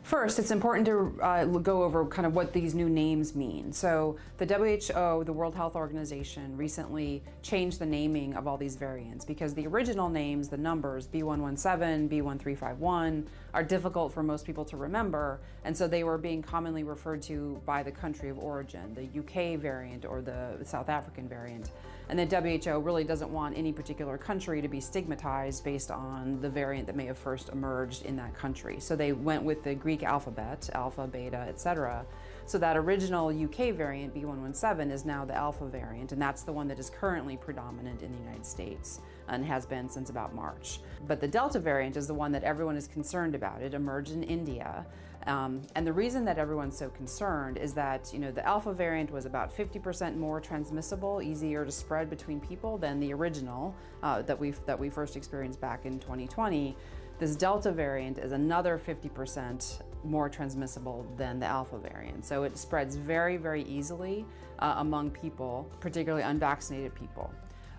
First, it's important to go over kind of what these new names mean. So the WHO, the World Health Organization, recently changed the naming of all these variants because the original names, the numbers, B117, B1351, are difficult for most people to remember, and so they were being commonly referred to by the country of origin, the UK variant or the South African variant. And the WHO really doesn't want any particular country to be stigmatized based on the variant that may have first emerged in that country. So they went with the Greek alphabet, alpha, beta, etc. So that original UK variant, B117, is now the alpha variant, and that's the one that is currently predominant in the United States and has been since about March. But the Delta variant is the one that everyone is concerned about. It emerged in India. And the reason that everyone's so concerned is that, the alpha variant was about 50% more transmissible, easier to spread between people than the original that we first experienced back in 2020. This Delta variant is another 50% more transmissible than the alpha variant. So it spreads very, very easily among people, particularly unvaccinated people.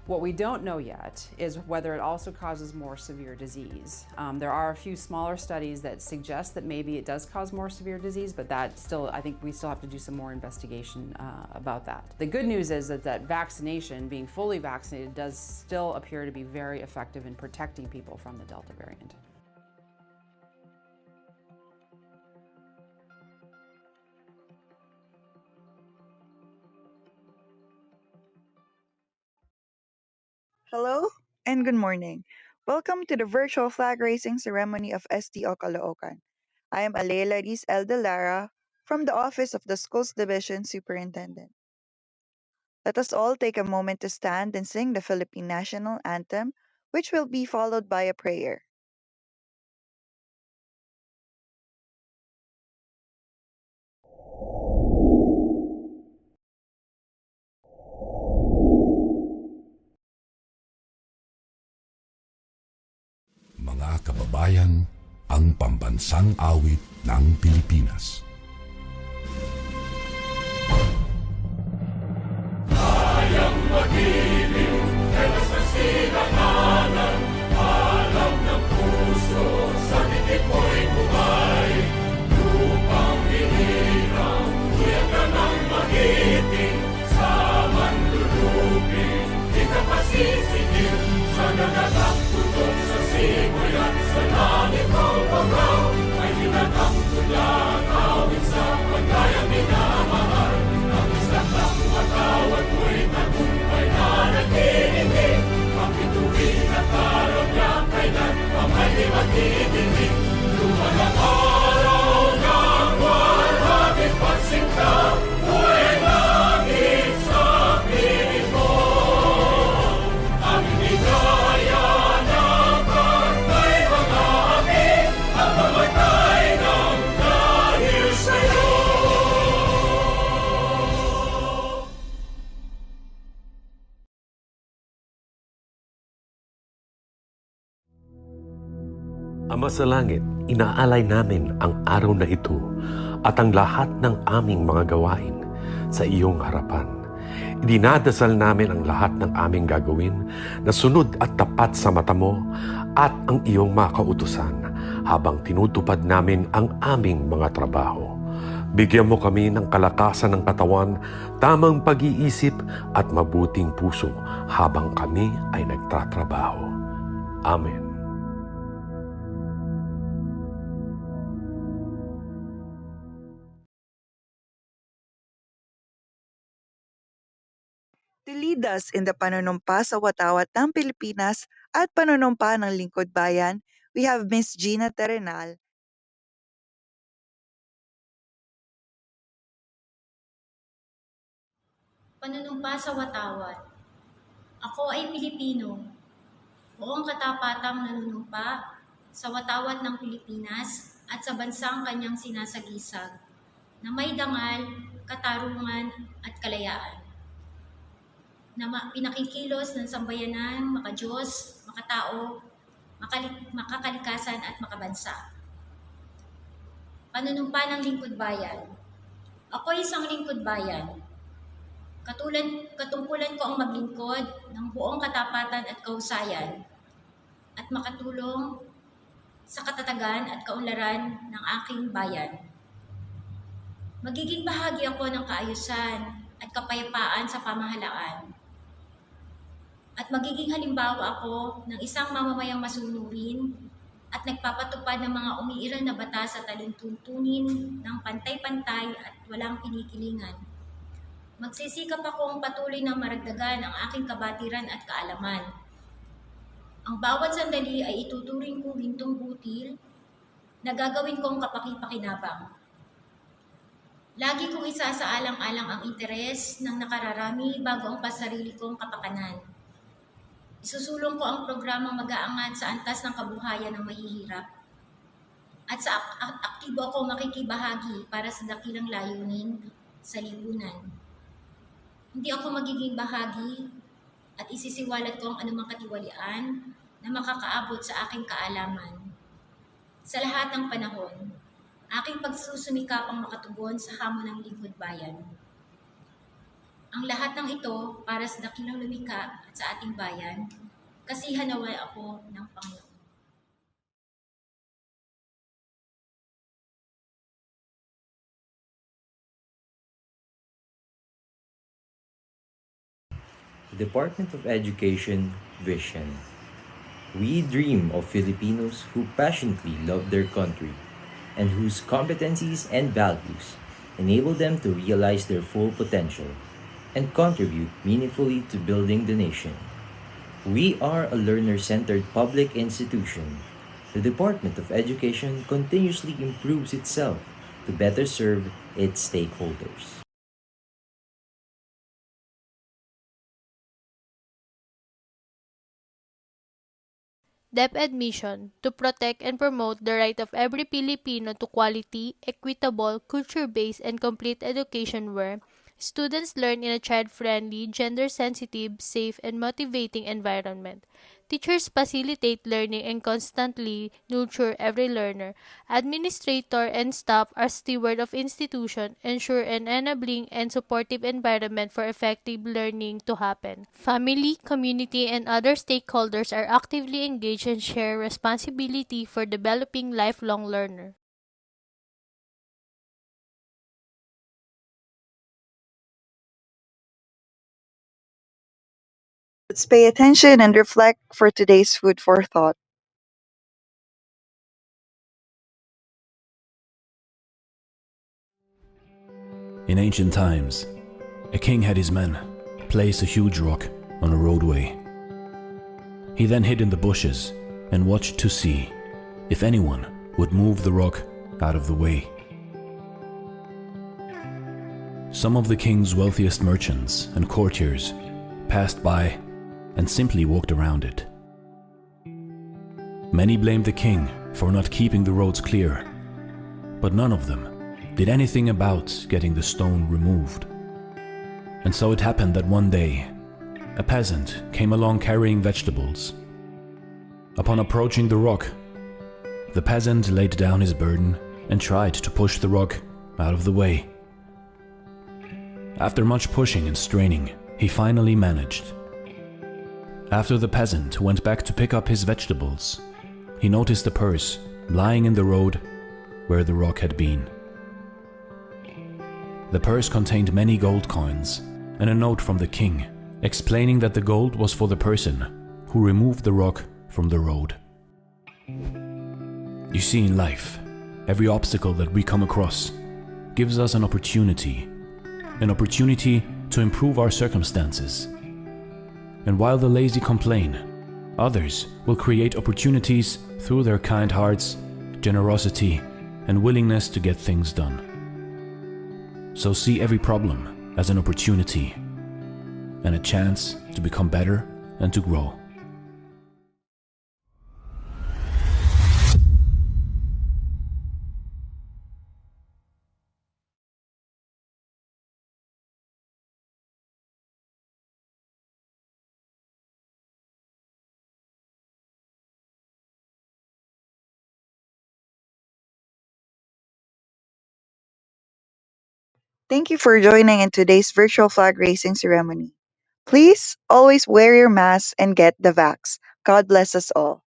What we don't know yet is whether it also causes more severe disease. There are a few smaller studies that suggest that maybe it does cause more severe disease, but I think we still have to do some more investigation about that. The good news is that vaccination, being fully vaccinated, does still appear to be very effective in protecting people from the Delta variant. Hello and good morning. Welcome to the virtual flag raising ceremony of SDO Caloocan. I am Alela Riz Eldelara from the Office of the Schools Division Superintendent. Let us all take a moment to stand and sing the Philippine National Anthem, which will be followed by a prayer. Mga kababayan, ang pambansang awit ng Pilipinas. Kayang magiliw, telas na sinangalan, alam ng puso, sa titik mo'y bumay. Lupang hinirang, kuya ka ng magiting, sa manluluping, di ka pasisigil, sa nagatak tutok sa simoy at sa langit ang bangaw, ay hinatang tulang awit sa pagkayang minamahal. Ang isang ng matawad mo'y tagumpay na nagtitingin, ang bituin at araw niya kailan pa may di magtitingin. Luman ang araw ng warhabing pagsinta, buhay langit sa piling mo. Ang inigaya ng pagkay mga api, ang mamatay ng dahil sa'yo. Ama sa langit, inaalay namin ang araw na ito at ang lahat ng aming mga gawain sa iyong harapan. Idinadasal namin ang lahat ng aming gagawin na sunod at tapat sa mata mo at ang iyong mga kautusan habang tinutupad namin ang aming mga trabaho. Bigyan mo kami ng kalakasan ng katawan, tamang pag-iisip at mabuting puso habang kami ay nagtatrabaho. Amen. To lead us in the panunumpa sa watawat ng Pilipinas at panunumpa ng Lingkod Bayan, we have Miss Gina Terenal. Panunumpa sa watawat. Ako ay Pilipino. Buong katapatang nanunumpa sa watawat ng Pilipinas at sa bansang kanyang sinasagisag na may dangal, katarungan at kalayaan. Na pinakikilos ng sambayanan, makadiyos, makatao, makakalikasan at makabansa. Panunumpa ng Lingkod Bayan. Ako ay isang lingkod bayan. Katungkulan ko ang maglingkod ng buong katapatan at kahusayan at makatulong sa katatagan at kaunlaran ng aking bayan. Magiging bahagi ako ng kaayusan at kapayapaan sa pamahalaan. At magiging halimbawa ako ng isang mamamayang masunurin at nagpapatupad ng mga umiiral na batas at talintuntunin ng pantay-pantay at walang kinikilingan. Magsisikap akong patuloy na maragdagan ang aking kabatiran at kaalaman. Ang bawat sandali ay ituturing kong gintong butil na gagawin kong kapaki-pakinabang. Lagi kong isasaalang-alang ang interes ng nakararami bago ang pasarili kong kapakanan. Isusulong ko ang programang mag-aangat sa antas ng kabuhayan ng mahihirap at sa aktibo ako makikibahagi para sa dakilang layunin sa lipunan. Hindi ako magiging bahagi at isisiwalat ko ang anumang katiwalian na makakaabot sa aking kaalaman. Sa lahat ng panahon, aking pagsusumikap ang makatugon sa hamon ng lingkod bayan. Ang lahat ng ito para sa dakilang lumikha at sa ating bayan, kasihan naway ako ng Panginoon. Department of Education Vision. We dream of Filipinos who passionately love their country and whose competencies and values enable them to realize their full potential and contribute meaningfully to building the nation. We are a learner-centered public institution. The Department of Education continuously improves itself to better serve its stakeholders. DepEd mission to protect and promote the right of every Filipino to quality, equitable, culture-based, and complete education where students learn in a child-friendly, gender-sensitive, safe, and motivating environment. Teachers facilitate learning and constantly nurture every learner. Administrator and staff are steward of institution, ensure an enabling and supportive environment for effective learning to happen. Family, community, and other stakeholders are actively engaged and share responsibility for developing lifelong learner. Let's pay attention and reflect for today's food for thought. In ancient times, a king had his men place a huge rock on a roadway. He then hid in the bushes and watched to see if anyone would move the rock out of the way. Some of the king's wealthiest merchants and courtiers passed by and simply walked around it. Many blamed the king for not keeping the roads clear, but none of them did anything about getting the stone removed. And so it happened that one day, a peasant came along carrying vegetables. Upon approaching the rock, the peasant laid down his burden and tried to push the rock out of the way. After much pushing and straining, he finally managed. After the peasant went back to pick up his vegetables, he noticed a purse lying in the road where the rock had been. The purse contained many gold coins and a note from the king explaining that the gold was for the person who removed the rock from the road. You see, in life, every obstacle that we come across gives us an opportunity to improve our circumstances. And while the lazy complain, others will create opportunities through their kind hearts, generosity, and willingness to get things done. So see every problem as an opportunity and a chance to become better and to grow. Thank you for joining in today's virtual flag raising ceremony. Please always wear your mask and get the vax. God bless us all.